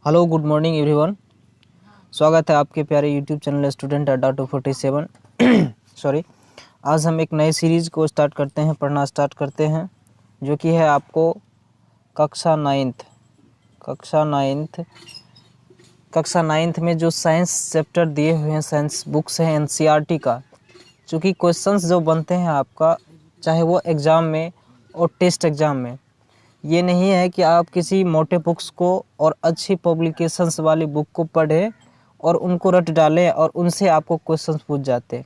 Hello good morning everyone. स्वागत है आपके प्यारे यूट्यूब चैनल स्टूडेंट अड्डा 247। सॉरी। आज हम एक नई सीरीज़ को स्टार्ट करते हैं, पढ़ना स्टार्ट करते हैं, जो कि है आपको कक्षा नाइन्थ में जो साइंस चैप्टर दिए हुए हैं, साइंस बुक्स हैं एनसीईआरटी का। चूँकि क्वेश्चंस जो बनते हैं आपका, चाहे वो एग्ज़ाम में और टेस्ट एग्ज़ाम में, ये नहीं है कि आप किसी मोटे बुक्स को और अच्छी पब्लिकेशंस वाली बुक को पढ़ें और उनको रट डालें और उनसे आपको क्वेश्चंस पूछ जाते।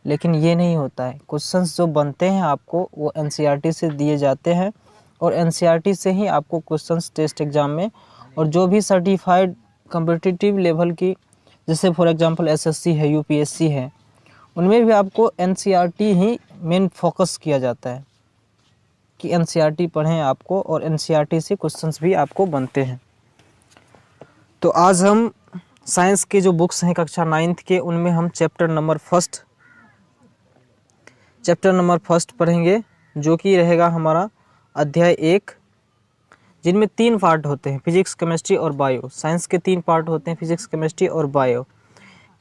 लेकिन ये नहीं होता है। क्वेश्चंस जो बनते हैं आपको वो एनसीईआरटी से दिए जाते हैं और एनसीईआरटी से ही आपको क्वेश्चंस टेस्ट एग्ज़ाम में और जो भी सर्टिफाइड कॉम्पिटिटिव लेवल की, जैसे फॉर एग्जांपल एसएससी है, यूपीएससी है, उनमें भी आपको एनसीईआरटी ही मेन फोकस किया जाता है कि एनसीईआरटी पढ़ें आपको, और एनसीईआरटी से क्वेश्चंस भी आपको बनते हैं। तो आज हम साइंस के जो बुक्स हैं कक्षा 9th के, उनमें हम चैप्टर नंबर फर्स्ट पढ़ेंगे, जो कि रहेगा हमारा अध्याय 1, जिनमें 3 पार्ट होते हैं, फिजिक्स, केमिस्ट्री और बायो। साइंस के 3 पार्ट होते हैं, फिजिक्स, केमिस्ट्री और बायो।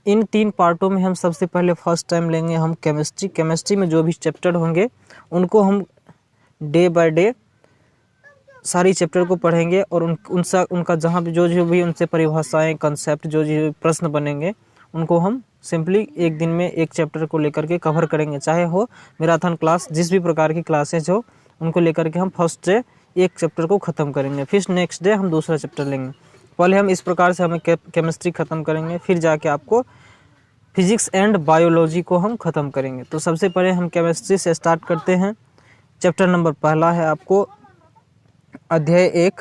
इन 3 पार्टों में हम सबसे पहले फर्स्ट टाइम लेंगे हम केमिस्ट्री में जो भी चैप्टर होंगे उनको हम डे बाय डे सारी चैप्टर को पढ़ेंगे और उनका जहाँ भी जो भी उनसे परिभाषाएं, कंसेप्ट, जो प्रश्न बनेंगे उनको हम सिंपली एक दिन में एक चैप्टर को लेकर के कवर करेंगे। चाहे हो मैराथन क्लास, जिस भी प्रकार की क्लासेज हो, उनको लेकर के हम फर्स्ट डे एक चैप्टर को ख़त्म करेंगे, फिर नेक्स्ट डे हम दूसरा चैप्टर लेंगे। पहले हम इस प्रकार से हमें केमिस्ट्री ख़त्म करेंगे, फिर जाके आपको फिजिक्स एंड बायोलॉजी को हम ख़त्म करेंगे। तो सबसे पहले हम केमिस्ट्री से स्टार्ट करते हैं। चैप्टर नंबर पहला है आपको अध्याय 1,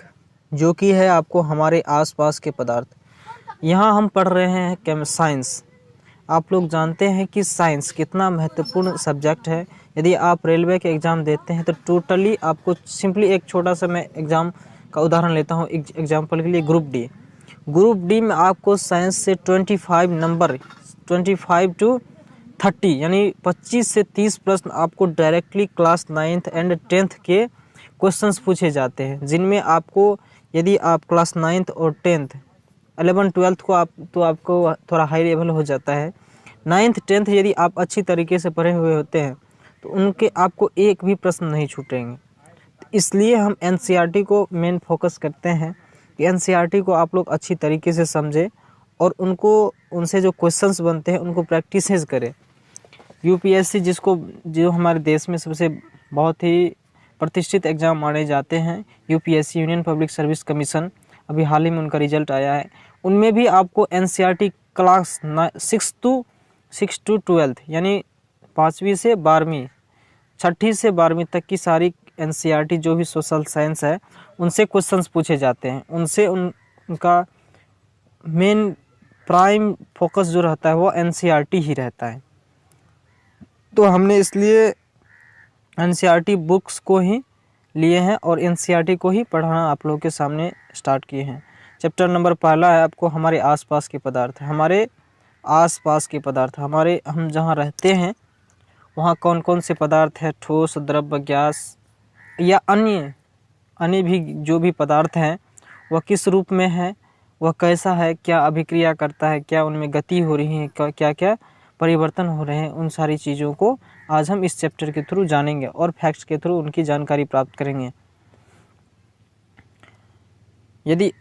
जो कि है आपको हमारे आसपास के पदार्थ। यहाँ हम पढ़ रहे हैं साइंस। आप लोग जानते हैं कि साइंस कितना महत्वपूर्ण सब्जेक्ट है। यदि आप रेलवे के एग्ज़ाम देते हैं तो टोटली आपको सिंपली एक छोटा सा मैं एग्ज़ाम का उदाहरण लेता हूँ एग्जाम्पल के लिए। ग्रुप डी में आपको साइंस से 25 नंबर, 25 to 30 यानी 25 से 30 प्रश्न आपको directly class 9th and 10th के क्वेश्चंस पूछे जाते हैं, जिनमें आपको, यदि आप क्लास 9th और 10th 11 12th को तो आपको थोड़ा हाई लेवल हो जाता है। 9th 10th यदि आप अच्छी तरीके से पढ़े हुए होते हैं तो उनके आपको एक भी प्रश्न नहीं छूटेंगे। तो इसलिए हम एनसीईआरटी को मेन फोकस करते हैं कि एनसीईआरटी को आप लोग अच्छी तरीके से समझें और उनसे जो क्वेश्चंस बनते हैं उनको प्रैक्टिसेस करें। यूपीएससी जो हमारे देश में सबसे बहुत ही प्रतिष्ठित एग्ज़ाम माने जाते हैं, UPSC union public service commission, अभी हाल ही में उनका रिजल्ट आया है। उनमें भी आपको एनसीईआरटी क्लास 6 to 12th यानी 5वीं से 12वीं, 6ठी से 12वीं तक की सारी एनसीईआरटी जो भी सोशल साइंस है उनसे क्वेश्चंस पूछे जाते हैं। उनसे उनका मेन प्राइम फोकस जो रहता है वो एनसीईआरटी ही रहता है। तो हमने इसलिए एनसीईआरटी बुक्स को ही लिए हैं और एनसीईआरटी को ही पढ़ाना आप लोगों के सामने स्टार्ट किए हैं। चैप्टर नंबर पहला है आपको हमारे आसपास के पदार्थ। हमारे आसपास के पदार्थ, हम जहाँ रहते हैं वहाँ कौन कौन से पदार्थ है, ठोस, द्रव्य, गैस या अन्य भी जो भी पदार्थ हैं वह किस रूप में है, वह कैसा है, क्या अभिक्रिया करता है, क्या उनमें गति हो रही है, क्या क्या परिवर्तन हो रहे हैं, उन सारी चीज़ों को आज हम इस चैप्टर के थ्रू जानेंगे और फैक्ट्स के थ्रू उनकी जानकारी प्राप्त करेंगे। यदि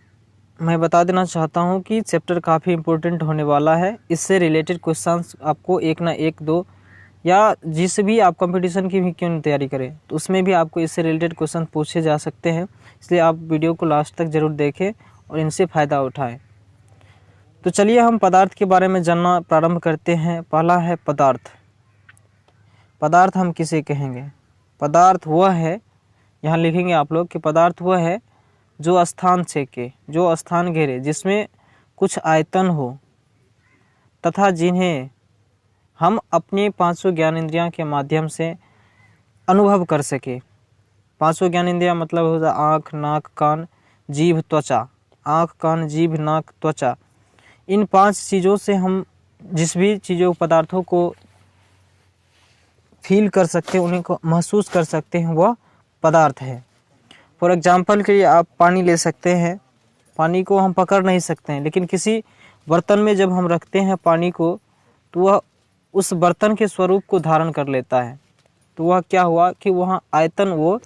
मैं बता देना चाहता हूं कि चैप्टर काफ़ी इम्पोर्टेंट होने वाला है। इससे रिलेटेड क्वेश्चंस आपको एक ना एक दो, या जिस भी आप कंपटीशन की भी क्यों नहीं तैयारी करें तो उसमें भी आपको इससे रिलेटेड क्वेश्चन पूछे जा सकते हैं। इसलिए आप वीडियो को लास्ट तक ज़रूर देखें और इनसे फ़ायदा उठाएँ। तो चलिए हम पदार्थ के बारे में जानना प्रारंभ करते हैं। पहला है पदार्थ। पदार्थ हम किसे कहेंगे? पदार्थ वह है, यहाँ लिखेंगे आप लोग कि पदार्थ वह है जो स्थान छेके, जो स्थान घेरे, जिसमें कुछ आयतन हो तथा जिन्हें हम अपने 5 ज्ञानेंद्रियों के माध्यम से अनुभव कर सके। 5 ज्ञानेंद्रियाँ मतलब होता आँख, नाक, कान, जीभ, त्वचा। आँख, कान, जीभ, नाक, त्वचा, इन 5 चीज़ों से हम जिस भी चीज़ों पदार्थों को फील कर सकते हैं, उन्हें को महसूस कर सकते हैं, वह पदार्थ है। फॉर एग्जांपल के लिए आप पानी ले सकते हैं। पानी को हम पकड़ नहीं सकते हैं, लेकिन किसी बर्तन में जब हम रखते हैं पानी को तो वह उस बर्तन के स्वरूप को धारण कर लेता है। तो वह क्या हुआ कि वहाँ आयतन वो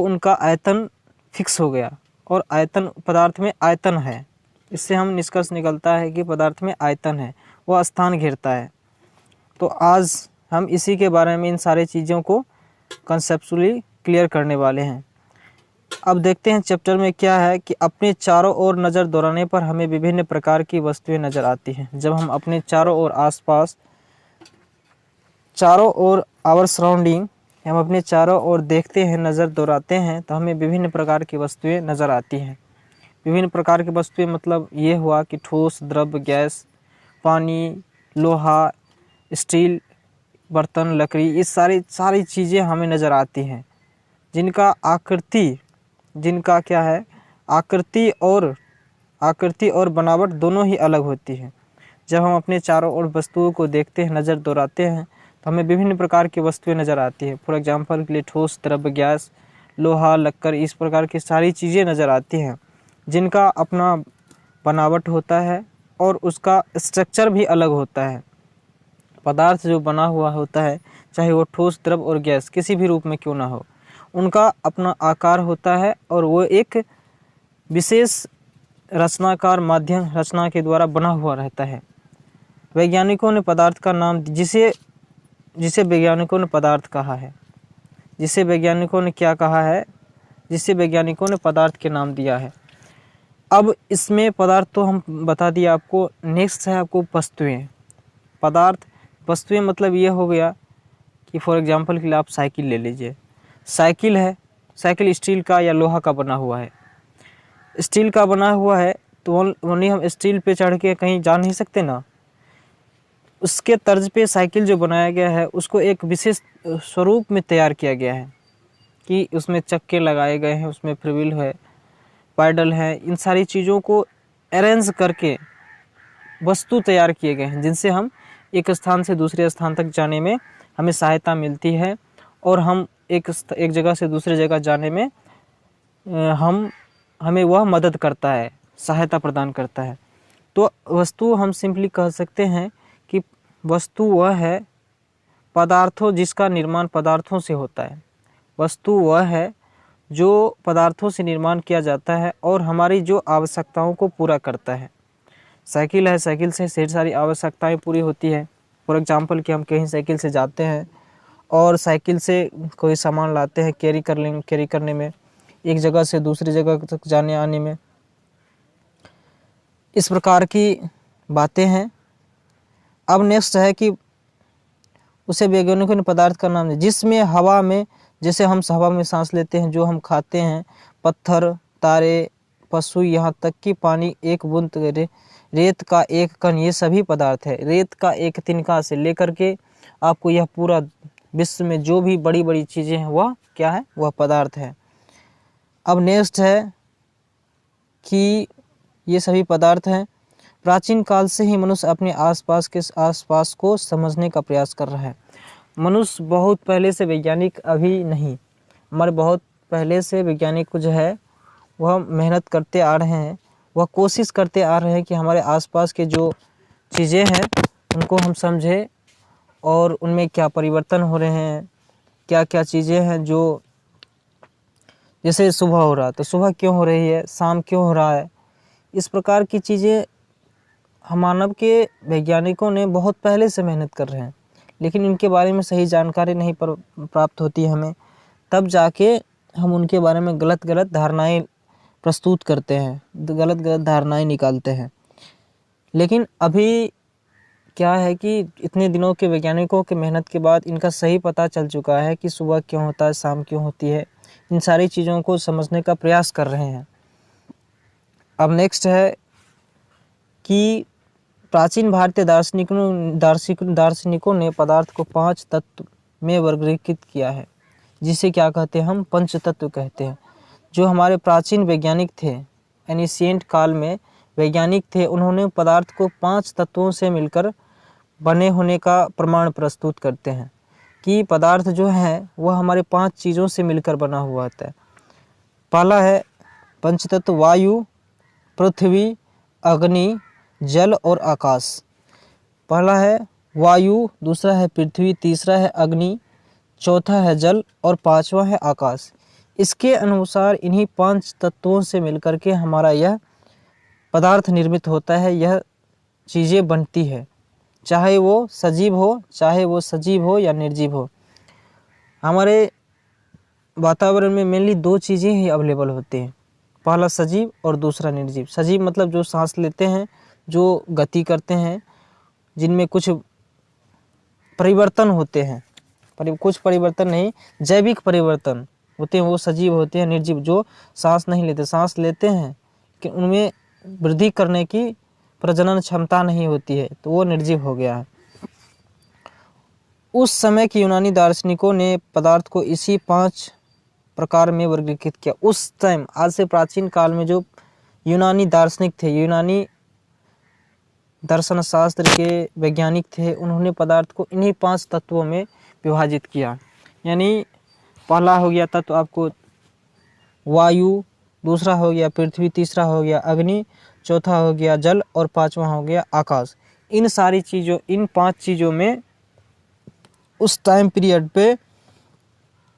उनका आयतन फिक्स हो गया, और आयतन पदार्थ में आयतन है। इससे हम निष्कर्ष निकलता है कि पदार्थ में आयतन है, वह स्थान घेरता है। तो आज हम इसी के बारे में इन सारी चीज़ों को कंसेप्चुअली क्लियर करने वाले हैं। अब देखते हैं चैप्टर में क्या है कि अपने चारों ओर नज़र दौड़ाने पर हमें विभिन्न प्रकार की वस्तुएं नज़र आती हैं। जब हम अपने चारों ओर आसपास, चारों ओर आवर सराउंडिंग, हम अपने चारों ओर देखते हैं, नज़र दौड़ाते हैं, तो हमें विभिन्न प्रकार की वस्तुएं नज़र आती हैं। विभिन्न प्रकार की वस्तुएं मतलब ये हुआ कि ठोस, द्रव, गैस, पानी, लोहा, स्टील, बर्तन, लकड़ी, ये सारी चीज़ें हमें नज़र आती हैं, जिनका क्या है, आकृति और बनावट दोनों ही अलग होती है। जब हम अपने चारों ओर वस्तुओं को देखते हैं, नज़र दौड़ाते हैं, तो हमें विभिन्न प्रकार की वस्तुएं नज़र आती है। फॉर एग्जांपल के लिए ठोस, द्रव, गैस, लोहा, लक्कर, इस प्रकार की सारी चीज़ें नज़र आती हैं, जिनका अपना बनावट होता है और उसका स्ट्रक्चर भी अलग होता है। पदार्थ जो बना हुआ होता है, चाहे वो ठोस, द्रव और गैस किसी भी रूप में क्यों ना हो, उनका अपना आकार होता है और वो एक विशेष रचनाकार माध्यम रचना के द्वारा बना हुआ रहता है। वैज्ञानिकों ने पदार्थ का नाम जिसे वैज्ञानिकों ने पदार्थ कहा है, जिसे वैज्ञानिकों ने क्या कहा है, जिसे वैज्ञानिकों ने पदार्थ के नाम दिया है। अब इसमें पदार्थ तो हम बता दिया आपको। नेक्स्ट है आपको वस्तुएं। वस्तुएं मतलब ये हो गया कि फॉर एग्जांपल के लिए आप साइकिल ले लीजिए। साइकिल है, साइकिल स्टील का या लोहा का बना हुआ है। स्टील का बना हुआ है तो ओनली हम स्टील पे चढ़ के कहीं जा नहीं सकते ना। उसके तर्ज पे साइकिल जो बनाया गया है उसको एक विशेष स्वरूप में तैयार किया गया है कि उसमें चक्के लगाए गए हैं, उसमें फ्रीव्हील है, पैडल है, इन सारी चीज़ों को अरेंज करके वस्तु तैयार किए गए हैं, जिनसे हम एक स्थान से दूसरे स्थान तक जाने में हमें सहायता मिलती है, और हम एक जगह से दूसरे जगह जाने में हमें वह मदद करता है, सहायता प्रदान करता है। तो वस्तु हम सिंपली कह सकते हैं कि वस्तु वह है जिसका निर्माण पदार्थों से होता है। वस्तु वह है जो पदार्थों से निर्माण किया जाता है और हमारी जो आवश्यकताओं को पूरा करता है। साइकिल है, साइकिल से ढेर सारी आवश्यकताएं पूरी होती है। फॉर एग्जांपल कि हम कहीं साइकिल से जाते हैं और साइकिल से कोई सामान लाते हैं, कैरी करने में, एक जगह से दूसरी जगह तक जाने आने में, इस प्रकार की बातें हैं। अब नेक्स्ट है कि उसे वैज्ञानिकों ने पदार्थ का नाम दिया जिसमें हवा में, जैसे हम हवा में सांस लेते हैं, जो हम खाते हैं, पत्थर, तारे, पशु, यहाँ तक कि पानी, एक बूंद रेत का एक कण, ये सभी पदार्थ है। रेत का एक तिनका से लेकर के आपको यह पूरा विश्व में जो भी बड़ी बड़ी चीज़ें हैं वह क्या है, वह पदार्थ है। अब नेक्स्ट है कि ये सभी पदार्थ हैं। प्राचीन काल से ही मनुष्य अपने आसपास को समझने का प्रयास कर रहा है। मनुष्य बहुत पहले से, वैज्ञानिक अभी नहीं, हमारे बहुत पहले से वैज्ञानिक जो है वह मेहनत करते आ रहे हैं, वह कोशिश करते आ रहे हैं कि हमारे आसपास के जो चीज़ें हैं उनको हम समझें और उनमें क्या परिवर्तन हो रहे हैं, क्या क्या चीज़ें हैं। जो जैसे सुबह हो रहा तो सुबह क्यों हो रही है, शाम क्यों हो रहा है, इस प्रकार की चीज़ें हम मानव के वैज्ञानिकों ने बहुत पहले से मेहनत कर रहे हैं, लेकिन इनके बारे में सही जानकारी नहीं प्राप्त होती हमें, तब जाके हम उनके बारे में गलत धारणाएं प्रस्तुत करते हैं, गलत धारणाएं निकालते हैं। लेकिन अभी क्या है कि इतने दिनों के वैज्ञानिकों के मेहनत के बाद इनका सही पता चल चुका है कि सुबह क्यों होता है, शाम क्यों होती है। इन सारी चीज़ों को समझने का प्रयास कर रहे हैं। अब नेक्स्ट है कि प्राचीन भारतीय दार्शनिकों ने पदार्थ को 5 तत्व में वर्गीकृत किया है, जिसे क्या कहते हैं, हम पंच तत्व कहते हैं। जो हमारे प्राचीन वैज्ञानिक थे, एनिशिएंट काल में वैज्ञानिक थे, उन्होंने पदार्थ को 5 तत्वों से मिलकर बने होने का प्रमाण प्रस्तुत करते हैं कि पदार्थ जो है वह हमारे 5 चीज़ों से मिलकर बना हुआ होता है। पहला है पंचतत्व वायु, पृथ्वी, अग्नि, जल और आकाश। पहला है वायु, दूसरा है पृथ्वी, तीसरा है अग्नि, चौथा है जल और पांचवा है आकाश। इसके अनुसार इन्हीं 5 तत्वों से मिलकर के हमारा यह पदार्थ निर्मित होता है, यह चीज़ें बनती है, चाहे वो सजीव हो, चाहे वो सजीव हो या निर्जीव हो। हमारे वातावरण में मेनली 2 चीज़ें ही अवेलेबल होती हैं, पहला सजीव और दूसरा निर्जीव। सजीव मतलब जो सांस लेते हैं, जो गति करते हैं, जिनमें कुछ परिवर्तन होते हैं, कुछ परिवर्तन नहीं, जैविक परिवर्तन होते हैं, वो सजीव होते हैं। निर्जीव जो सांस नहीं लेते, सांस लेते हैं लेकिन उनमें वृद्धि करने की प्रजनन क्षमता नहीं होती है, तो वो निर्जीव हो गया है। उस समय के यूनानी दार्शनिकों ने पदार्थ को इसी 5 प्रकार में वर्गीकृत किया। उस टाइम, आज से प्राचीन काल में जो यूनानी दार्शनिक थे, यूनानी दर्शन शास्त्र के वैज्ञानिक थे, उन्होंने पदार्थ को इन्हीं 5 तत्वों में विभाजित किया। यानी पहला हो गया तत्व आपको वायु, दूसरा हो गया पृथ्वी, तीसरा हो गया अग्नि, चौथा हो गया जल और पांचवा हो गया आकाश। इन सारी चीज़ों, इन 5 चीज़ों में उस टाइम पीरियड पे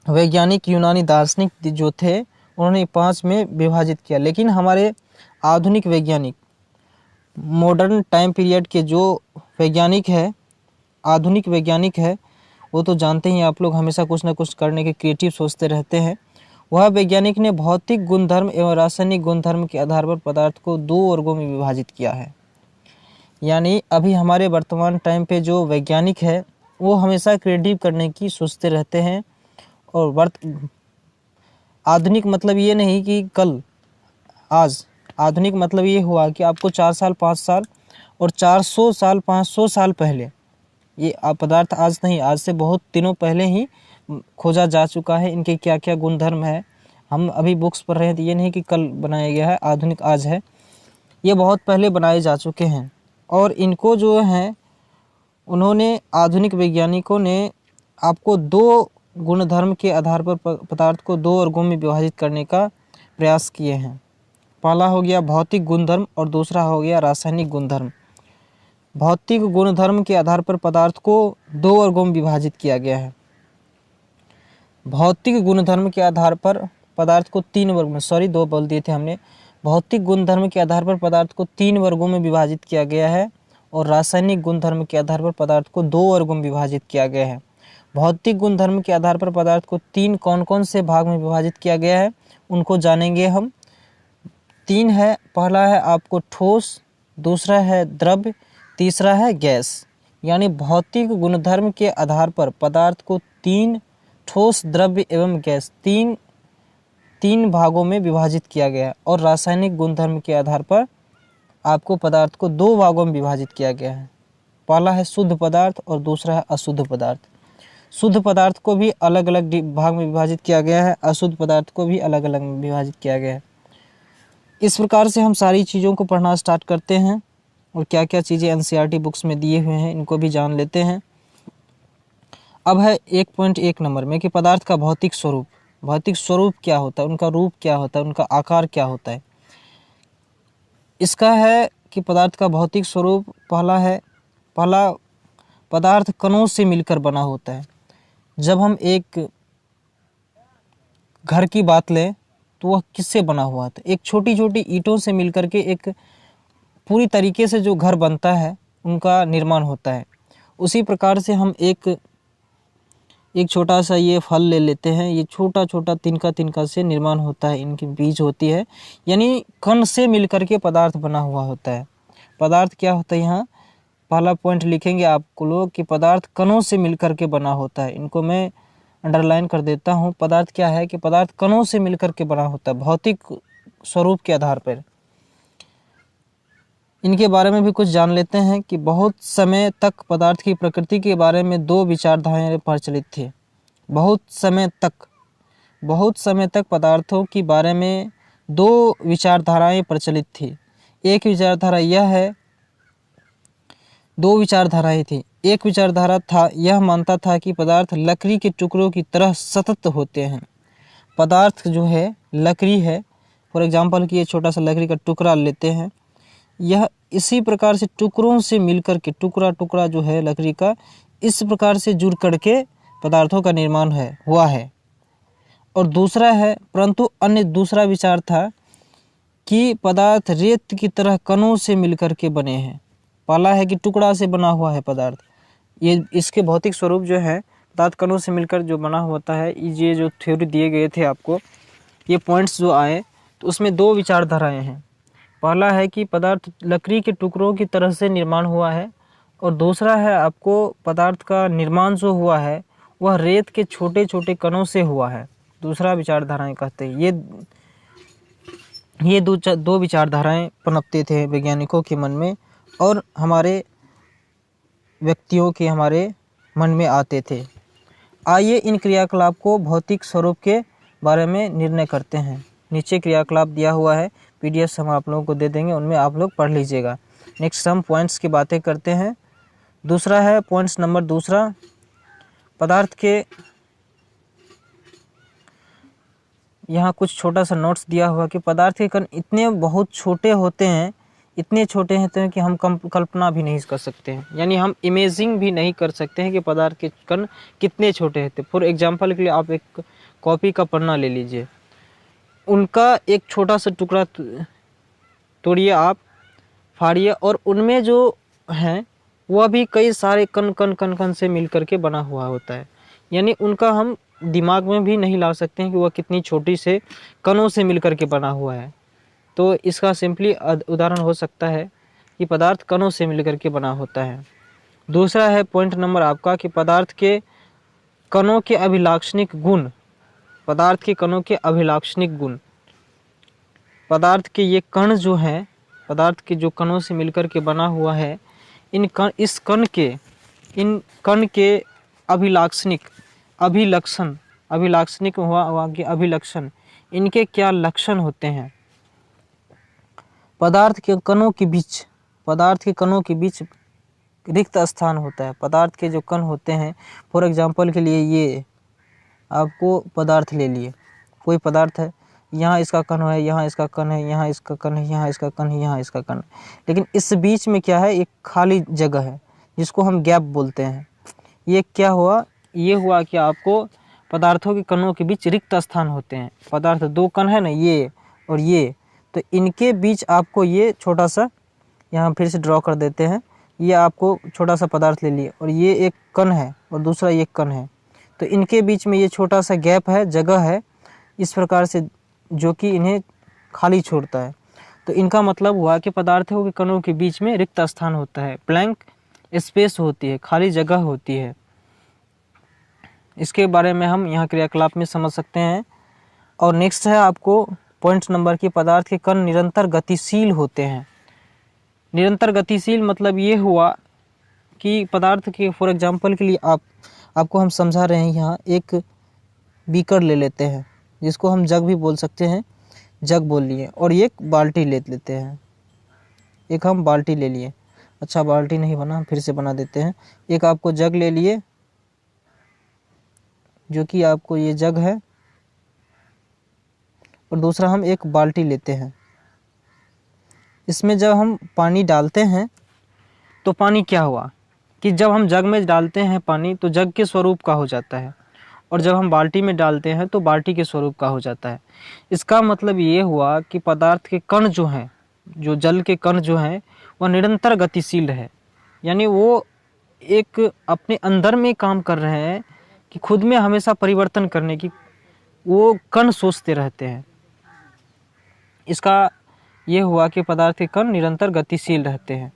वैज्ञानिक यूनानी दार्शनिक जो थे, उन्होंने 5 में विभाजित किया। लेकिन हमारे आधुनिक वैज्ञानिक, मॉडर्न टाइम पीरियड के जो वैज्ञानिक है, आधुनिक वैज्ञानिक है, वो तो जानते ही आप लोग, हमेशा कुछ ना कुछ करने के क्रिएटिव सोचते रहते हैं। वह वैज्ञानिक ने भौतिक गुणधर्म एवं रासायनिक गुणधर्म के आधार पर पदार्थ को 2 वर्गों में विभाजित किया है। यानी अभी हमारे वर्तमान टाइम पे जो वैज्ञानिक है, वो हमेशा क्रिएटिव करने की सोचते रहते हैं। और आधुनिक मतलब ये नहीं कि कल, आज। आधुनिक मतलब ये हुआ कि आपको 4 साल, 5 साल और 400 साल, 500 साल पहले, ये पदार्थ आज नहीं, आज से बहुत दिनों पहले ही खोजा जा चुका है। इनके क्या क्या गुणधर्म है, हम अभी बुक्स पढ़ रहे हैं, तो ये नहीं कि कल बनाया गया है, आधुनिक आज है, ये बहुत पहले बनाए जा चुके हैं। और इनको जो है, उन्होंने, आधुनिक वैज्ञानिकों ने आपको 2 गुणधर्म के आधार पर पदार्थ को 2 वर्गों में विभाजित करने का प्रयास किए हैं। पहला हो गया भौतिक गुणधर्म और दूसरा हो गया रासायनिक गुणधर्म। भौतिक गुणधर्म के आधार पर पदार्थ को 2 वर्गों में विभाजित किया गया है। भौतिक गुणधर्म के आधार पर पदार्थ को 3 वर्ग में, 2 बोल दिए थे हमने। भौतिक गुणधर्म के आधार पर पदार्थ को 3 वर्गों में विभाजित किया गया है और रासायनिक गुणधर्म के आधार पर पदार्थ को 2 वर्गों में विभाजित किया गया है। भौतिक गुणधर्म के आधार पर पदार्थ को 3 कौन कौन से भाग में विभाजित किया गया है, उनको जानेंगे हम। 3 है, पहला है आपको ठोस, दूसरा है द्रव्य, तीसरा है गैस। यानी भौतिक गुणधर्म के आधार पर पदार्थ को 3 ठोस, द्रव्य एवं गैस, तीन भागों में विभाजित किया गया है। और रासायनिक गुणधर्म के आधार पर आपको पदार्थ को 2 भागों में विभाजित किया गया है। पहला है शुद्ध पदार्थ और दूसरा है अशुद्ध पदार्थ। शुद्ध पदार्थ को भी अलग अलग भाग में विभाजित किया गया है, अशुद्ध पदार्थ को भी अलग अलग में विभाजित किया गया है। इस प्रकार से हम सारी चीज़ों को पढ़ना स्टार्ट करते हैं और क्या क्या चीज़ें एनसीईआरटी बुक्स में दिए हुए हैं, इनको भी जान लेते हैं। अब है 1.1 नंबर में कि पदार्थ का भौतिक स्वरूप। भौतिक स्वरूप क्या होता है, उनका रूप क्या होता है, उनका आकार क्या होता है। इसका है कि पदार्थ का भौतिक स्वरूप, पहला पदार्थ कणों से मिलकर बना होता है। जब हम एक घर की बात लें तो वह किससे बना हुआ था, एक छोटी छोटी ईंटों से मिलकर के एक पूरी तरीके से जो घर बनता है, उनका निर्माण होता है। उसी प्रकार से हम एक छोटा सा ये फल ले लेते हैं, ये छोटा छोटा तिनका से निर्माण होता है, इनकी बीज होती है, यानी कण से मिलकर के पदार्थ बना हुआ होता है। पदार्थ क्या होता है, यहाँ पहला पॉइंट लिखेंगे आपको लोग कि पदार्थ कणों से मिलकर के बना होता है। इनको मैं अंडरलाइन कर देता हूँ। पदार्थ क्या है कि पदार्थ कणों से मिलकर के बना होता है भौतिक स्वरूप के आधार पर। इनके बारे में भी कुछ जान लेते हैं कि बहुत समय तक पदार्थ की प्रकृति के बारे में 2 विचारधाराएं प्रचलित थी। बहुत समय तक पदार्थों के बारे में 2 विचारधाराएं प्रचलित थी। एक विचारधारा यह है, 2 विचारधाराएं थी। एक विचारधारा था, यह मानता था कि पदार्थ लकड़ी के टुकड़ों की तरह सतत होते हैं। पदार्थ जो है, लकड़ी है, फॉर एग्जांपल कि ये छोटा सा लकड़ी का टुकड़ा लेते हैं, यह इसी प्रकार से टुकड़ों से मिलकर के टुकड़ा टुकड़ा जो है लकड़ी का इस प्रकार से जुड़ करके पदार्थों का निर्माण हुआ है। और दूसरा है, परंतु अन्य दूसरा विचार था कि पदार्थ रेत की तरह कणों से मिलकर के बने हैं। पहला है कि टुकड़ा से बना हुआ है पदार्थ, ये इसके भौतिक स्वरूप जो है पदार्थ कणों से मिलकर जो बना होता है। ये जो थ्योरी दिए गए थे आपको, ये पॉइंट्स जो आए तो उसमें दो विचारधाराएं हैं। पहला है कि पदार्थ लकड़ी के टुकड़ों की तरह से निर्माण हुआ है, और दूसरा है आपको पदार्थ का निर्माण जो हुआ है वह रेत के छोटे छोटे कणों से हुआ है। दूसरा विचारधाराएं कहते हैं। ये दो विचारधाराएं पनपते थे वैज्ञानिकों के मन में और हमारे व्यक्तियों के हमारे मन में आते थे। आइए इन क्रियाकलाप को भौतिक स्वरूप के बारे में निर्णय करते हैं। नीचे क्रियाकलाप दिया हुआ है, पीडीएफ हम आप लोगों को दे देंगे, उनमें आप लोग पढ़ लीजिएगा। नेक्स्ट हम पॉइंट्स की बातें करते हैं। दूसरा है पॉइंट्स नंबर दूसरा, पदार्थ के यहाँ कुछ छोटा सा नोट्स दिया हुआ कि पदार्थ के कण इतने बहुत छोटे होते हैं, इतने छोटे होते हैं कि हम कल्पना भी नहीं कर सकते हैं, यानी हम इमेजिंग भी नहीं कर सकते हैं कि पदार्थ के कण कितने छोटे होते हैं। फॉर एग्जांपल के लिए आप एक कॉपी का पन्ना ले लीजिए, उनका एक छोटा सा टुकड़ा तोड़िए, आप फाड़िए, और उनमें जो हैं वह भी कई सारे कण कण कण कण से मिल करके बना हुआ होता है, यानी उनका हम दिमाग में भी नहीं ला सकते हैं कि वह कितनी छोटी से कणों से मिल करके बना हुआ है। तो इसका सिंपली उदाहरण हो सकता है कि पदार्थ कणों से मिलकर के बना होता है। दूसरा है पॉइंट नंबर आपका कि पदार्थ के कणों के अभिलाक्षणिक गुण, पदार्थ के कणों के अभिलाक्षणिक गुण, पदार्थ के ये कण जो हैं, पदार्थ के जो कणों से मिलकर के बना हुआ है, इन कण के अभिलाक्षणिक हुआ कि अभिलक्षण, इनके क्या लक्षण होते हैं। पदार्थ के कणों के बीच रिक्त स्थान होता है। पदार्थ के जो कण होते हैं, फॉर एग्जांपल के लिए ये आपको पदार्थ ले लिए, कोई पदार्थ है, यहाँ इसका कण है, यहाँ इसका कण है, यहाँ इसका कण है, यहाँ इसका कण है, यहाँ इसका कण है, लेकिन इस बीच में क्या है, एक खाली जगह है जिसको हम गैप बोलते हैं। ये क्या हुआ, ये हुआ कि आपको पदार्थों के कणों के बीच रिक्त स्थान होते हैं। पदार्थ दो कण है ना, ये और ये, तो इनके बीच आपको ये छोटा सा, यहाँ फिर से ड्रॉ कर देते हैं, ये आपको छोटा सा पदार्थ ले लिए और ये एक कण है और दूसरा एक कण है, तो इनके बीच में ये छोटा सा गैप है, जगह है इस प्रकार से, जो कि इन्हें खाली छोड़ता है। तो इनका मतलब हुआ कि पदार्थों के कणों के बीच में रिक्त स्थान होता है, ब्लैंक स्पेस होती है, खाली जगह होती है। इसके बारे में हम यहाँ क्रियाकलाप में समझ सकते हैं। और नेक्स्ट है आपको पॉइंट नंबर की, पदार्थ के कण निरंतर गतिशील होते हैं। निरंतर गतिशील मतलब ये हुआ कि पदार्थ के, फॉर एग्जांपल के लिए आपको हम समझा रहे हैं, यहाँ एक बीकर ले लेते हैं जिसको हम जग भी बोल सकते हैं, जग बोल लिए, और एक बाल्टी ले लेते हैं, एक हम बाल्टी ले लिए, अच्छा बाल्टी नहीं बना, फिर से बना देते हैं। एक आपको जग ले लिए, जो कि आपको ये जग है, और दूसरा हम एक बाल्टी लेते हैं। इसमें जब हम पानी डालते हैं तो पानी क्या हुआ कि जब हम जग में डालते हैं पानी तो जग के स्वरूप का हो जाता है, और जब हम बाल्टी में डालते हैं तो बाल्टी के स्वरूप का हो जाता है। इसका मतलब ये हुआ कि पदार्थ के कण जो हैं, जो जल के कण जो हैं, वह निरंतर गतिशील है, यानी वो एक अपने अंदर में काम कर रहे हैं कि खुद में हमेशा परिवर्तन करने की वो कण सोचते रहते हैं। इसका ये हुआ कि पदार्थ के कण निरंतर गतिशील रहते हैं।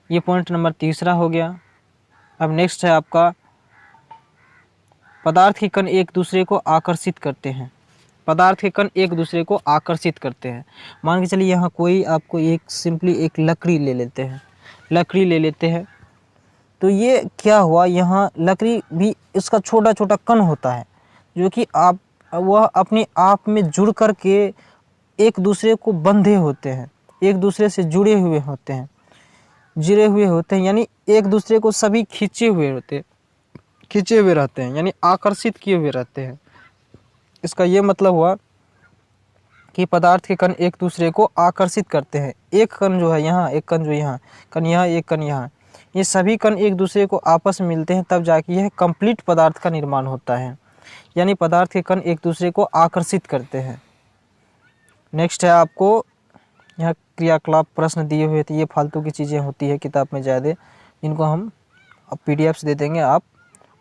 ये पॉइंट नंबर तीसरा हो गया। अब नेक्स्ट है आपका, पदार्थ के कण एक दूसरे को आकर्षित करते हैं। पदार्थ के कण एक दूसरे को आकर्षित करते हैं। मान के चलिए यहाँ कोई आपको एक सिंपली एक लकड़ी ले लेते हैं, तो ये क्या हुआ, यहाँ लकड़ी भी इसका छोटा छोटा कण होता है, जो कि वह अपने आप में जुड़ कर के एक दूसरे को बंधे होते हैं, एक दूसरे से जुड़े हुए होते हैं, यानी एक दूसरे को सभी खींचे हुए रहते हैं, यानी आकर्षित किए हुए रहते हैं। इसका ये मतलब हुआ कि पदार्थ के कण एक दूसरे को आकर्षित करते हैं। एक कण जो है यहाँ, एक कण जो यहाँ, कण यहाँ, एक कण यहाँ, ये सभी कण एक दूसरे को आपस में मिलते हैं, तब जाके यह कंप्लीट पदार्थ का निर्माण होता है। यानी पदार्थ के कण एक दूसरे को आकर्षित करते हैं। नेक्स्ट है आपको यहाँ क्रियाकलाप प्रश्न दिए हुए थे। ये फालतू की चीज़ें होती है किताब में ज़्यादा, जिनको हम PDFs दे देंगे, आप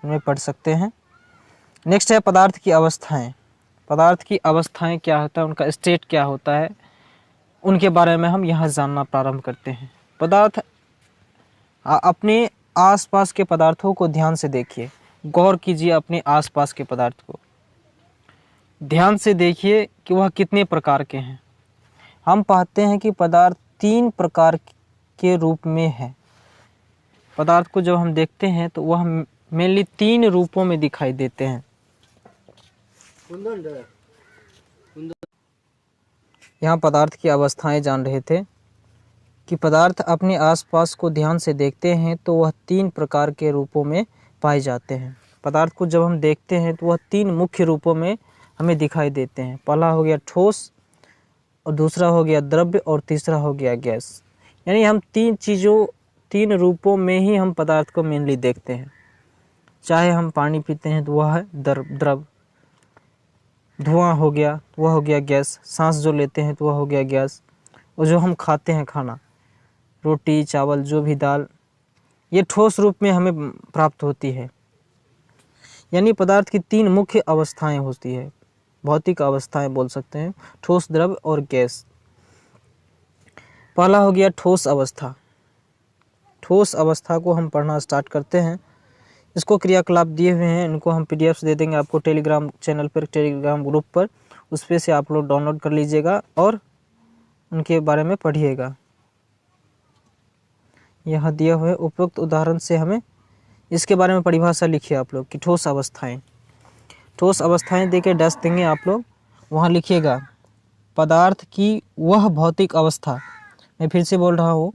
उनमें पढ़ सकते हैं। नेक्स्ट है पदार्थ की अवस्थाएं। पदार्थ की अवस्थाएं क्या होता है, उनका स्टेट क्या होता है, उनके बारे में हम यहाँ जानना प्रारंभ करते हैं। पदार्थ, अपने आसपास के पदार्थों को ध्यान से देखिए, गौर कीजिए अपने आसपास के पदार्थ को, ध्यान से देखिए कि वह कितने प्रकार के हैं। हम पाते हैं कि पदार्थ 3 प्रकार के रूप में है। पदार्थ को जब हम देखते हैं तो वह मेनली 3 रूपों में दिखाई देते हैं। यहाँ पदार्थ की अवस्थाएं जान रहे थे कि पदार्थ अपने आसपास को ध्यान से देखते हैं तो वह 3 प्रकार के रूपों में पाए जाते हैं। पदार्थ को जब हम देखते हैं तो वह 3 मुख्य रूपों में हमें दिखाई देते हैं। पहला हो गया ठोस, और दूसरा हो गया द्रव्य, और तीसरा हो गया गैस। यानी हम 3 रूपों में ही हम पदार्थ को मेनली देखते हैं। चाहे हम पानी पीते हैं तो वह है द्रव, धुआं हो गया तो वह हो गया गैस, सांस जो लेते हैं तो वह हो गया गैस, और जो हम खाते हैं खाना, रोटी चावल जो भी दाल, ये ठोस रूप में हमें प्राप्त होती है। यानी पदार्थ की 3 मुख्य अवस्थाएं होती है, भौतिक अवस्थाएं बोल सकते हैं, ठोस, द्रव और गैस। पहला हो गया ठोस अवस्था। ठोस अवस्था को हम पढ़ना स्टार्ट करते हैं। इसको क्रियाकलाप दिए हुए हैं, इनको हम PDFs दे देंगे आपको टेलीग्राम चैनल पर, टेलीग्राम ग्रुप पर, उस पर से आप लोग डाउनलोड कर लीजिएगा और उनके बारे में पढ़िएगा। यहाँ दिया हुआ है, उपयुक्त उदाहरण से हमें इसके बारे में परिभाषा लिखिए आप लोग कि ठोस अवस्थाएं। ठोस अवस्थाएं देके डैश देंगे आप लोग, वहाँ लिखिएगा पदार्थ की वह भौतिक अवस्था। मैं फिर से बोल रहा हूँ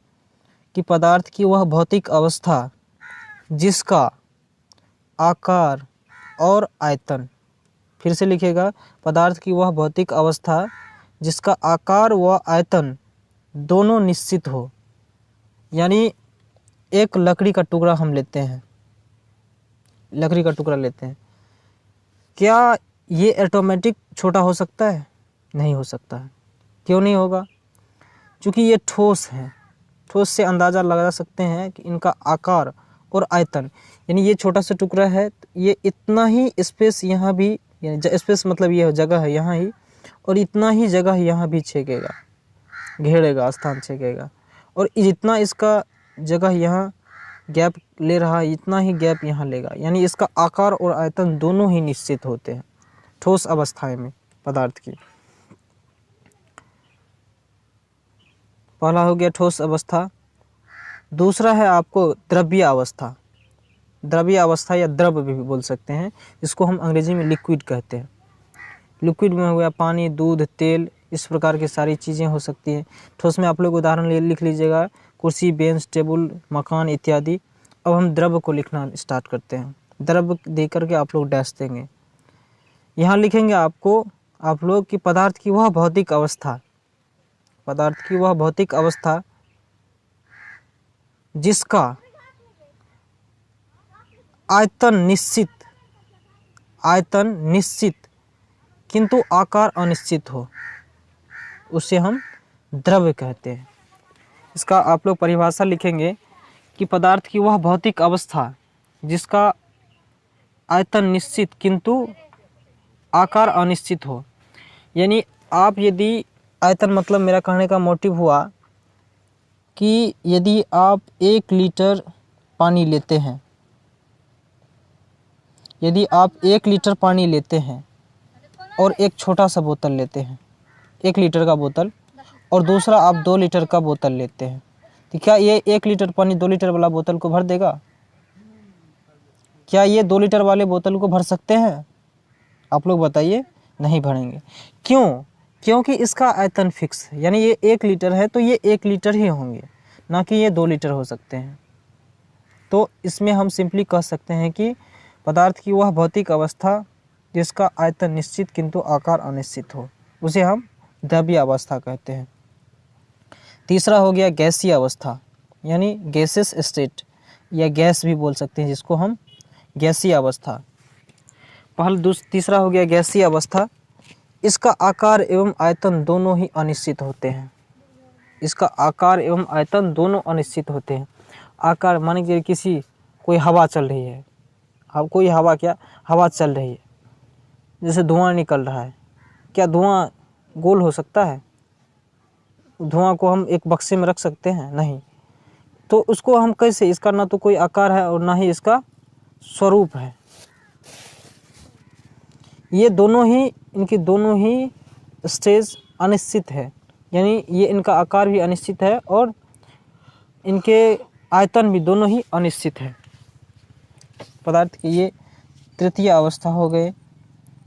कि पदार्थ की वह भौतिक अवस्था जिसका आकार और आयतन, फिर से लिखिएगा पदार्थ की वह भौतिक अवस्था जिसका आकार व आयतन दोनों निश्चित हो। यानी एक लकड़ी का टुकड़ा हम लेते हैं, लकड़ी का टुकड़ा लेते हैं, क्या ये ऑटोमेटिक छोटा हो सकता है? नहीं हो सकता है। क्यों नहीं होगा? क्योंकि ये ठोस है। ठोस से अंदाज़ा लगा सकते हैं कि इनका आकार और आयतन, यानी ये छोटा सा टुकड़ा है, ये इतना ही स्पेस यहाँ भी, यानी स्पेस मतलब ये जगह है यहाँ ही, और इतना ही जगह यहाँ भी छेकेगा, घेरेगा, स्थान छेकेगा, और जितना इसका जगह यहाँ गैप ले रहा है, इतना ही गैप यहाँ लेगा। यानी इसका आकार और आयतन दोनों ही निश्चित होते हैं ठोस अवस्थाएं में पदार्थ की। पहला हो गया ठोस अवस्था। दूसरा है आपको द्रव्य अवस्था। द्रव्य अवस्था या द्रव भी बोल सकते हैं, इसको हम अंग्रेजी में लिक्विड कहते हैं। लिक्विड में हो गया पानी, दूध, तेल, इस प्रकार की सारी चीज़ें हो सकती हैं। ठोस में आप लोग उदाहरण लिख लीजिएगा, कुर्सी, बेंच, टेबल, मकान इत्यादि। अब हम द्रव को लिखना स्टार्ट करते हैं। द्रव दे करके आप लोग डैश देंगे। यहाँ लिखेंगे आपको आप लोग कि पदार्थ की वह भौतिक अवस्था, पदार्थ की वह भौतिक अवस्था जिसका आयतन निश्चित किंतु आकार अनिश्चित हो, उसे हम द्रव्य कहते हैं। इसका आप लोग परिभाषा लिखेंगे कि पदार्थ की वह भौतिक अवस्था जिसका आयतन निश्चित किंतु आकार अनिश्चित हो। यानी आप यदि आयतन, मतलब मेरा कहने का मोटिव हुआ कि यदि आप 1 लीटर पानी लेते हैं, यदि आप 1 लीटर पानी लेते हैं और एक छोटा सा बोतल लेते हैं, 1 लीटर का बोतल, और दूसरा आप 2 लीटर का बोतल लेते हैं, तो क्या ये 1 लीटर पानी 2 लीटर वाला बोतल को भर देगा? क्या ये 2 लीटर वाले बोतल को भर सकते हैं? आप लोग बताइए, नहीं भरेंगे। क्यों? क्योंकि इसका आयतन फिक्स है। यानी ये 1 लीटर है तो ये 1 लीटर ही होंगे, ना कि ये 2 लीटर हो सकते हैं। तो इसमें हम सिंपली कह सकते हैं कि पदार्थ की वह भौतिक अवस्था जिसका आयतन निश्चित किंतु आकार अनिश्चित हो, उसे हम द्रव्य अवस्था कहते हैं। तीसरा हो गया गैसीय अवस्था, यानी गैसेस स्टेट या गैस भी बोल सकते हैं जिसको हम, गैसीय अवस्था। तीसरा हो गया गैसीय अवस्था। इसका आकार एवं आयतन दोनों ही अनिश्चित होते हैं। इसका आकार एवं आयतन दोनों अनिश्चित होते हैं। आकार मान लीजिए कोई हवा चल रही है, कोई हवा चल रही है, जैसे धुआं निकल रहा है, क्या धुआं गोल हो सकता है? धुआं को हम एक बक्से में रख सकते हैं? नहीं। तो उसको हम कैसे, इसका ना तो कोई आकार है और ना ही इसका स्वरूप है। ये इनकी दोनों ही स्टेज अनिश्चित है, यानी ये इनका आकार भी अनिश्चित है और इनके आयतन भी दोनों ही अनिश्चित है। पदार्थ के ये तृतीय अवस्था हो गए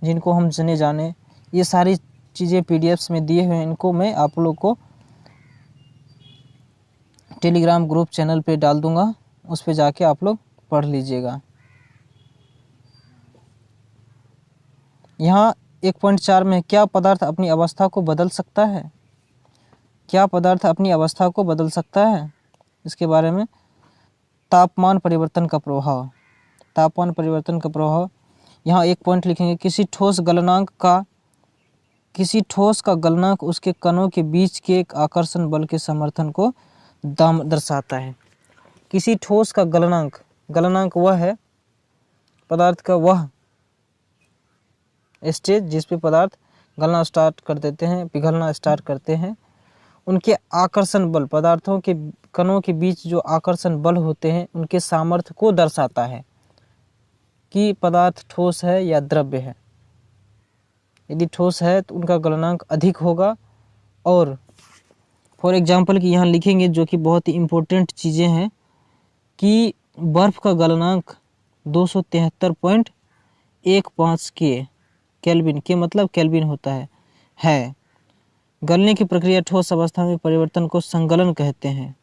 जिनको हम जाने। ये सारी चीज़ें पीडीएफ्स में दिए हुए हैं, इनको मैं आप लोग को टेलीग्राम ग्रुप चैनल पे डाल दूंगा, उस पे जाके आप लोग पढ़ लीजिएगा। यहाँ 1.4 में क्या पदार्थ अपनी अवस्था को बदल सकता है? क्या पदार्थ अपनी अवस्था को बदल सकता है? इसके बारे में तापमान परिवर्तन का प्रभाव। तापमान परिवर्तन का प्रभाव, यहाँ एक पॉइंट लिखेंगे, किसी ठोस का गलनांक उसके कणों के बीच के एक आकर्षण बल के समर्थन को दर्शाता है। किसी ठोस का गलनांक वह है पदार्थ का वह स्टेज जिस पे पदार्थ गलना स्टार्ट कर देते हैं, पिघलना स्टार्ट करते हैं। उनके आकर्षण बल, पदार्थों के कणों के बीच जो आकर्षण बल होते हैं उनके सामर्थ्य को दर्शाता है कि पदार्थ ठोस है या द्रव्य है। यदि ठोस है तो उनका गलनांक अधिक होगा। और फॉर एग्जांपल कि यहाँ लिखेंगे जो कि बहुत ही इम्पोर्टेंट चीज़ें हैं कि बर्फ़ का गलनांक 273.15 केल्विन के मतलब केल्विन होता है। गलने की प्रक्रिया ठोस अवस्था में परिवर्तन को संगलन कहते हैं।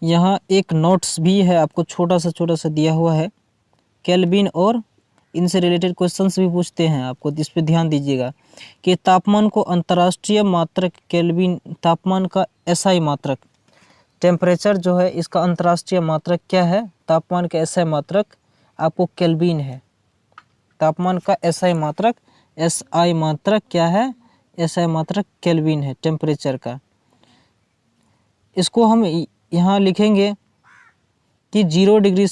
यहाँ एक नोट्स भी है आपको, छोटा सा दिया हुआ है केल्विन, और इनसे रिलेटेड क्वेश्चंस भी पूछते हैं आपको, इस पे ध्यान दीजिएगा कि तापमान को अंतर्राष्ट्रीय मात्रक केल्विन, तापमान का एसआई मात्रक, टेम्परेचर जो है इसका अंतर्राष्ट्रीय मात्रक क्या है? तापमान का एसआई मात्रक आपको केल्विन है। तापमान का एसआई मात्रक क्या है? एसआई मात्रक केल्विन है टेम्परेचर का। इसको हम यहाँ लिखेंगे कि 0 डिग्री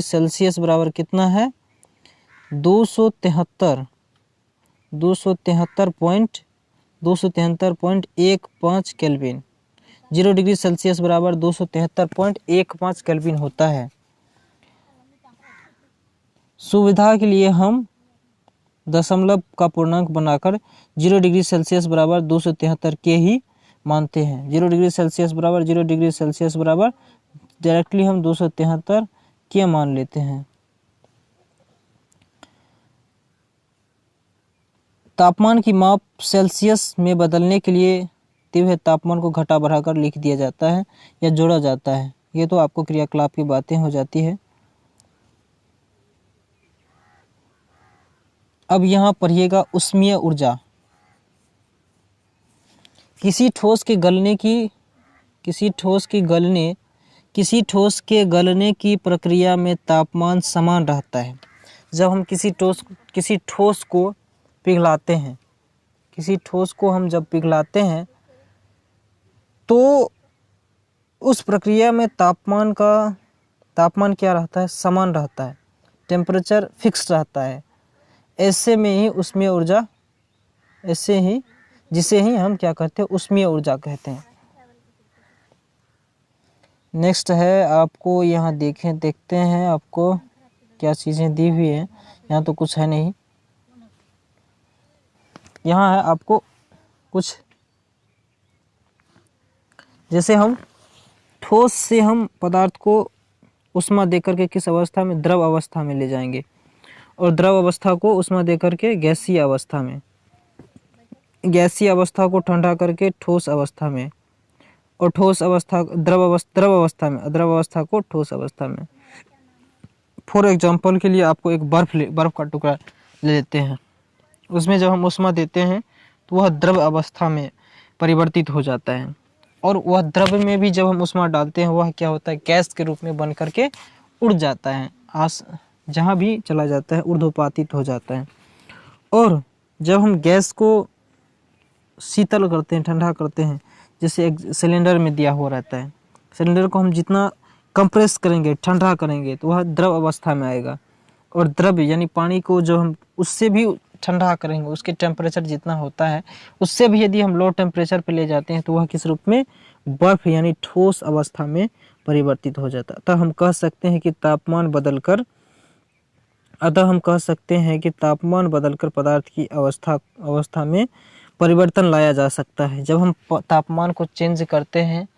सेल्सियस बराबर कितना है? 273.15 केल्विन। 0 डिग्री सेल्सियस बराबर 273.15 केल्विन होता है। सुविधा के लिए हम दशमलव का पूर्णांक बनाकर 0 डिग्री सेल्सियस बराबर 273 के ही मानते हैं। 0 डिग्री सेल्सियस बराबर डायरेक्टली हम 273 के मान लेते हैं। तापमान की माप सेल्सियस में बदलने के लिए तीव्र तापमान को घटा बढ़ाकर लिख दिया जाता है या जोड़ा जाता है। ये तो आपको क्रियाकलाप की बातें हो जाती है। अब यहाँ पढ़िएगा उष्मीय ऊर्जा। किसी ठोस के गलने की प्रक्रिया में तापमान समान रहता है। जब हम किसी ठोस को पिघलाते हैं, जब पिघलाते हैं तो उस प्रक्रिया में तापमान क्या रहता है? समान रहता है, टेम्परेचर फिक्स रहता है। ऐसे में ही उष्मीय ऊर्जा, जिसे ही हम क्या कहते हैं? उष्मीय ऊर्जा कहते हैं। नेक्स्ट है आपको यहाँ देखते हैं आपको क्या चीज़ें दी हुई हैं। यहाँ तो कुछ है नहीं, यहाँ है आपको कुछ, जैसे हम ठोस से हम पदार्थ को उष्मा देकर के किस अवस्था में? द्रव अवस्था में ले जाएंगे, और द्रव अवस्था को उष्मा देकर के गैसीय अवस्था में, गैसीय अवस्था को ठंडा करके ठोस अवस्था में, और ठोस अवस्था द्रव अवस्था को ठोस अवस्था में। फॉर एग्जांपल के लिए आपको एक बर्फ का टुकड़ा ले लेते हैं। उसमें जब हम ऊष्मा देते हैं तो वह द्रव अवस्था में परिवर्तित हो जाता है, और वह द्रव में भी जब हम ऊष्मा डालते हैं वह क्या होता है, गैस के रूप में बन करके उड़ जाता है, जहाँ भी चला जाता है ऊर्ध्वपातित हो जाता है। और जब हम गैस को शीतल करते हैं, ठंडा करते हैं, जैसे एक सिलेंडर में दिया हुआ रहता है, सिलेंडर को हम जितना कंप्रेस करेंगे, ठंडा करेंगे, तो वह द्रव अवस्था में आएगा। और द्रव यानी पानी को जो हम उससे भी ठंडा करेंगे, उसके टेम्परेचर जितना होता है उससे भी यदि हम लो टेम्परेचर पे ले जाते हैं तो वह किस रूप में, बर्फ यानी ठोस अवस्था में परिवर्तित हो जाता है। अतः हम कह सकते हैं कि तापमान बदलकर पदार्थ की अवस्था में परिवर्तन लाया जा सकता है। जब हम तापमान को चेंज करते हैं,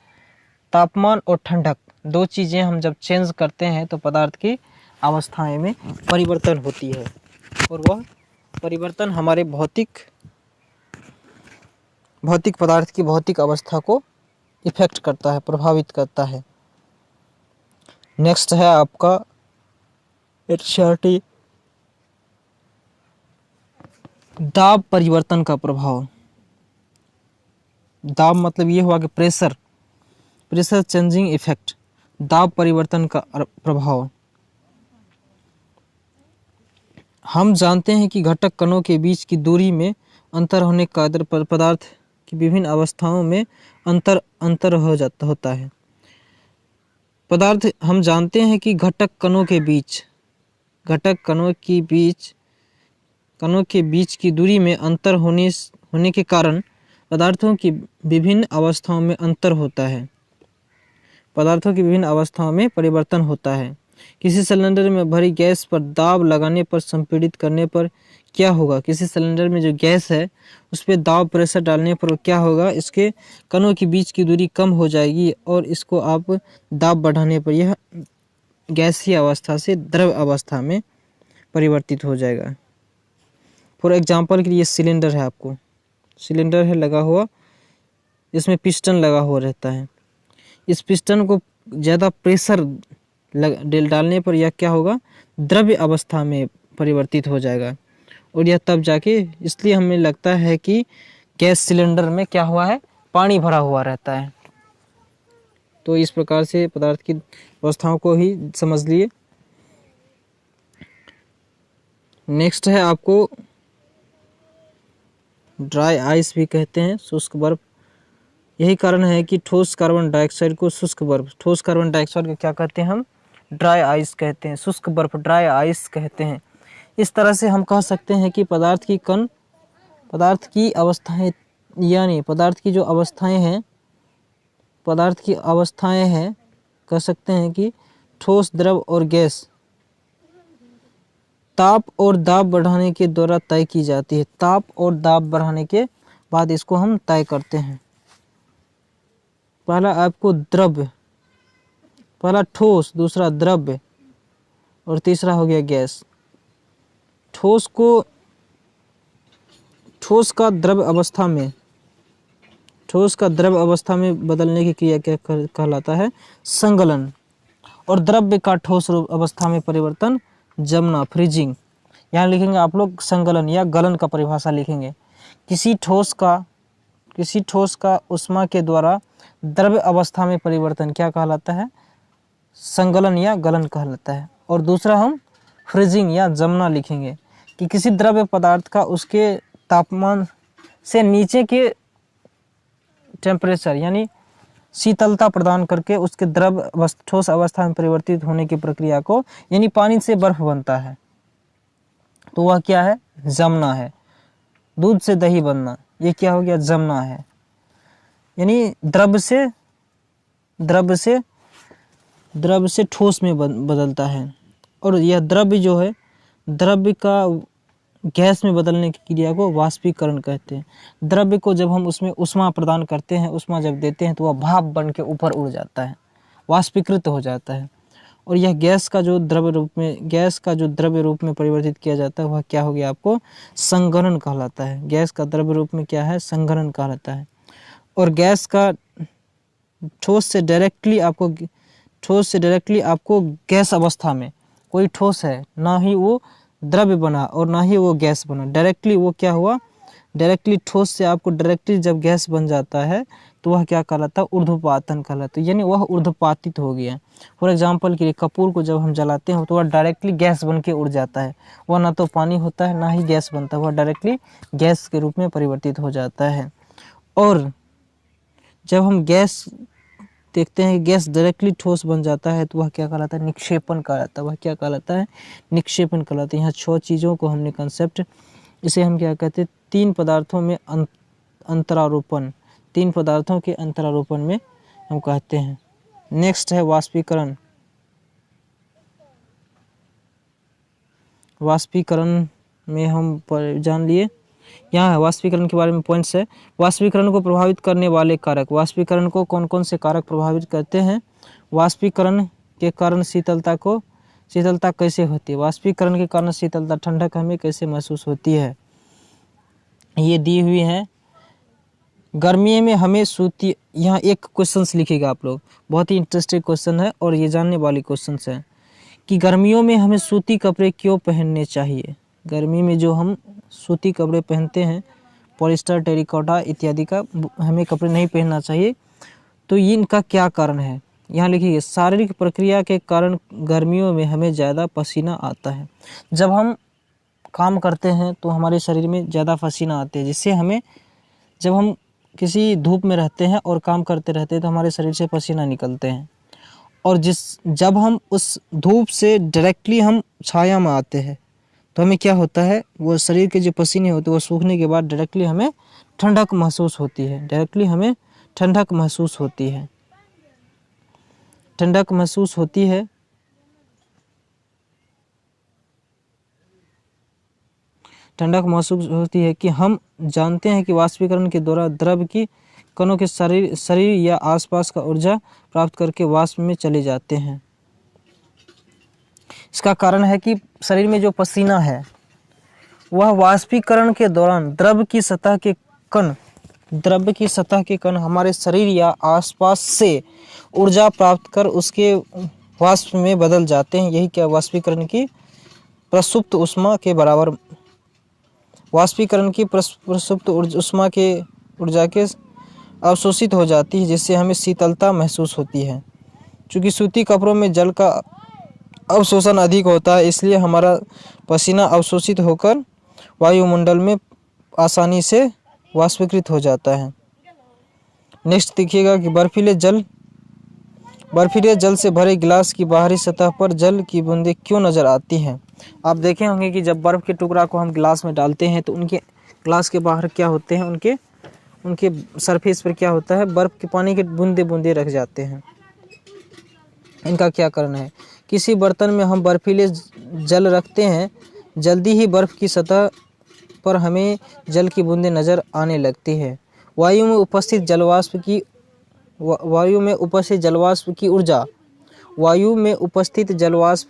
तापमान और ठंडक दो चीज़ें हम जब चेंज करते हैं तो पदार्थ की अवस्थाएं में परिवर्तन होती है, और वह परिवर्तन हमारे भौतिक पदार्थ की भौतिक अवस्था को इफेक्ट करता है, प्रभावित करता है। नेक्स्ट है आपका एनसीईआरटी दाब परिवर्तन का प्रभाव। दाब मतलब ये हुआ कि प्रेशर चेंजिंग इफेक्ट, दाब परिवर्तन का प्रभाव। हम जानते हैं कि घटक कणों के बीच की दूरी में अंतर होने का पदार्थ की विभिन्न अवस्थाओं में अंतर होता है। हम जानते हैं कि घटक कणों के बीच की दूरी में अंतर होने के कारण पदार्थों की विभिन्न अवस्थाओं में अंतर होता है, पदार्थों की विभिन्न अवस्थाओं में परिवर्तन होता है। किसी सिलेंडर में भरी गैस पर दाब लगाने पर, संपीड़ित करने पर क्या होगा, किसी सिलेंडर में जो गैस है उस पर दाब प्रेशर डालने पर क्या होगा, इसके कणों के बीच की दूरी कम हो जाएगी और इसको आप दाब बढ़ाने पर यह गैसीय अवस्था से द्रव अवस्था में परिवर्तित हो जाएगा। फॉर एग्जांपल के लिए सिलेंडर है, आपको सिलेंडर है लगा हुआ, इसमें पिस्टन लगा हुआ रहता है। इस पिस्टन को ज़्यादा प्रेशर डालने पर यह क्या होगा, द्रव्य अवस्था में परिवर्तित हो जाएगा, और यह तब जाके, इसलिए हमें लगता है कि गैस सिलेंडर में क्या हुआ है, पानी भरा हुआ रहता है। तो इस प्रकार से पदार्थ की अवस्थाओं को ही समझ लिए। नेक्स्ट है आपको ड्राई आइस भी कहते हैं, शुष्क बर्फ। यही कारण है कि ठोस कार्बन डाइऑक्साइड को शुष्क बर्फ, ठोस कार्बन डाइऑक्साइड को क्या कहते हैं हम, ड्राई आइस कहते हैं, शुष्क बर्फ ड्राई आइस कहते हैं। इस तरह से हम कह सकते हैं कि पदार्थ की अवस्थाएं, यानी पदार्थ की जो अवस्थाएं हैं, कह सकते हैं कि ठोस, द्रव और गैस ताप और दाब बढ़ाने के द्वारा तय की जाती है। ताप और दाब बढ़ाने के बाद इसको हम तय करते हैं। पहला आपको द्रव्य, पहला ठोस, दूसरा द्रव्य और तीसरा हो गया गैस। ठोस का द्रव अवस्था में बदलने की क्रिया क्या कहलाता है, संगलन। और द्रव्य का ठोस अवस्था में परिवर्तन जमना, फ्रीजिंग। यहाँ लिखेंगे आप लोग संगलन या गलन का परिभाषा लिखेंगे। किसी ठोस का ऊष्मा के द्वारा द्रव्य अवस्था में परिवर्तन क्या कहलाता है, संगलन या गलन कहलाता है। और दूसरा हम फ्रीजिंग या जमना लिखेंगे कि किसी द्रव्य पदार्थ का उसके तापमान से नीचे के टेम्परेचर यानी शीतलता प्रदान करके उसके ठोस अवस्था में परिवर्तित होने की प्रक्रिया को, यानी पानी से बर्फ बनता है तो वह क्या है, जमना है। दूध से दही बनना, ये क्या हो गया, जमना है। यानी द्रव से ठोस में बदलता है। और यह द्रव्य जो है, द्रव्य का गैस में बदलने की क्रिया को वाष्पीकरण कहते हैं। द्रव्य को जब हम उसमें ऊष्मा प्रदान करते हैं, ऊष्मा जब देते हैं तो वह भाप बन के ऊपर उड़ जाता है, वाष्पीकृत हो जाता है। और यह गैस का जो द्रव्य रूप में परिवर्तित किया जाता है वह क्या हो गया, आपको संघनन कहलाता है। गैस का द्रव्य रूप में क्या है, संघनन कहलाता है। और गैस का ठोस से डायरेक्टली आपको गैस अवस्था में, कोई ठोस है ना ही वो द्रव्य बना और ना ही वो गैस बना। डायरेक्टली वो क्या हुआ, डायरेक्टली ठोस से आपको डायरेक्टली जब गैस बन जाता है तो वह क्या कहलाता है, ऊर्ध्वपातन कहलाता है, यानी वह ऊर्ध्वपातित हो गया। फॉर एग्जांपल के लिए कपूर को जब हम जलाते हैं तो वह डायरेक्टली गैस बन के उड़ जाता है, वह ना तो पानी होता है ना ही गैस बनता है, वह डायरेक्टली गैस के रूप में परिवर्तित हो जाता है। और जब हम गैस देखते हैं कि गैस डायरेक्टली ठोस बन जाता है तो वह क्या कहलाता है, निक्षेपण कहलाता है। वह क्या कहलाता है, निक्षेपण कहलाता है। यहाँ 6 चीज़ों को हमने कंसेप्ट, इसे हम क्या कहते हैं, 3 पदार्थों में अंतरारोपण, 3 पदार्थों के अंतरारोपण में हम कहते हैं। नेक्स्ट है वाष्पीकरण। वाष्पीकरण में हम जान लिए, यहाँ है वाष्पीकरण के बारे में पॉइंट्स है। वाष्पीकरण को प्रभावित करने वाले कारक, वाष्पीकरण को कौन कौन से कारक प्रभावित करते हैं। वाष्पीकरण के कारण शीतलता कैसे होती है, वाष्पीकरण के कारण शीतलता, ठंडक हमें कैसे महसूस होती है, ये दी हुई है। गर्मी में हमें सूती, यहाँ एक क्वेश्चंस लिखिएगा आप लोग, बहुत ही इंटरेस्टिंग क्वेश्चन है और ये जानने वाली क्वेश्चंस है कि गर्मियों में हमें सूती कपड़े क्यों पहनने चाहिए। गर्मी में जो हम सूती कपड़े पहनते हैं, पॉलिस्टर, टेरिकॉटा इत्यादि का हमें कपड़े नहीं पहनना चाहिए, तो ये इनका क्या कारण है। यहाँ लिखिए, शारीरिक प्रक्रिया के कारण गर्मियों में हमें ज़्यादा पसीना आता है। जब हम काम करते हैं तो हमारे शरीर में ज़्यादा पसीना आते हैं, जिससे हमें, जब हम किसी धूप में रहते हैं और काम करते रहते हैं तो हमारे शरीर से पसीना निकलते हैं, और जब हम उस धूप से डायरेक्टली हम छाया में आते हैं तो हमें क्या होता है, वो शरीर के जो पसीने होते हैं वो सूखने के बाद डायरेक्टली हमें ठंडक महसूस होती है, डायरेक्टली हमें ठंडक महसूस होती है, ठंडक महसूस होती है। ठंडक महसूस होती है कि हम जानते हैं कि वाष्पीकरण के दौरान द्रव की कणों के शरीर या आसपास का ऊर्जा प्राप्त करके वाष्प में चले जाते हैं। इसका कारण है कि शरीर में जो पसीना है वह वाष्पीकरण के दौरान द्रव की सतह के कण हमारे शरीर या आसपास से ऊर्जा प्राप्त कर उसके वाष्प में बदल जाते हैं। यही क्या वाष्पीकरण की प्रसुप्त ऊष्मा के बराबर, वाष्पीकरण की प्रसुप्त ऊष्मा के ऊर्जा के अवशोषित हो जाती है, जिससे हमें शीतलता महसूस होती है। चूँकि सूती कपड़ों में जल का अवशोषण अधिक होता है, इसलिए हमारा पसीना अवशोषित होकर वायुमंडल में आसानी से वाष्पीकृत हो जाता है। नेक्स्ट देखिएगा कि बर्फीले जल से भरे गिलास की बाहरी सतह पर जल की बूंदें क्यों नजर आती हैं। आप देखे होंगे कि जब बर्फ़ के टुकड़ा को हम गिलास में डालते हैं तो उनके गिलास के बाहर क्या होते हैं, उनके सरफेस पर क्या होता है, बर्फ़ के पानी के बूंदे रख जाते हैं। इनका क्या कारण है, किसी बर्तन में हम बर्फीले जल रखते हैं, जल्दी ही बर्फ़ की सतह पर हमें जल की बूंदें नज़र आने लगती है। वायु में उपस्थित जलवाष्प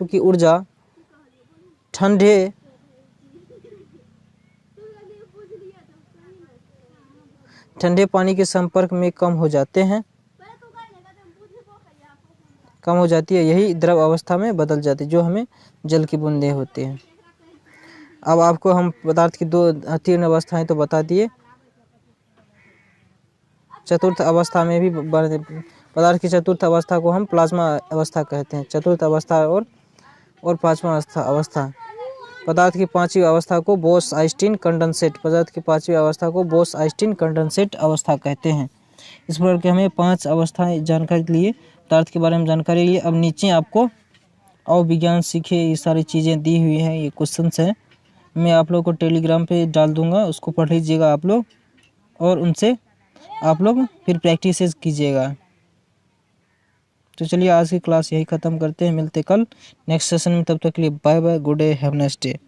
की ऊर्जा ठंडे पानी के संपर्क में कम हो जाती है, यही द्रव अवस्था में बदल जाती है, जो हमें जल की बूंदें होती हैं। अब आपको हम पदार्थ की 2 तीन अवस्थाएं तो बता दिए। चतुर्थ अवस्था में भी पदार्थ की चतुर्थ अवस्था को हम प्लाज्मा अवस्था कहते हैं, चतुर्थ अवस्था और 5वां अवस्था। पदार्थ की 5वीं अवस्था को बोस-आइंस्टीन कंडेंसेट अवस्था कहते हैं। इस प्रकार के हमें 5 अवस्थाएं जानकारी लिए, पदार्थ के बारे में जानकारी लिए। अब नीचे आपको और विज्ञान सीखे ये सारी चीज़ें दी हुई हैं, ये क्वेश्चंस हैं, मैं आप लोग को टेलीग्राम पे डाल दूंगा, उसको पढ़ लीजिएगा आप लोग और उनसे आप लोग फिर प्रैक्टिस कीजिएगा। तो चलिए आज की क्लास यही ख़त्म करते हैं, मिलते कल नेक्स्ट सेशन में, तब तक के लिए bye bye, good day, have nice day.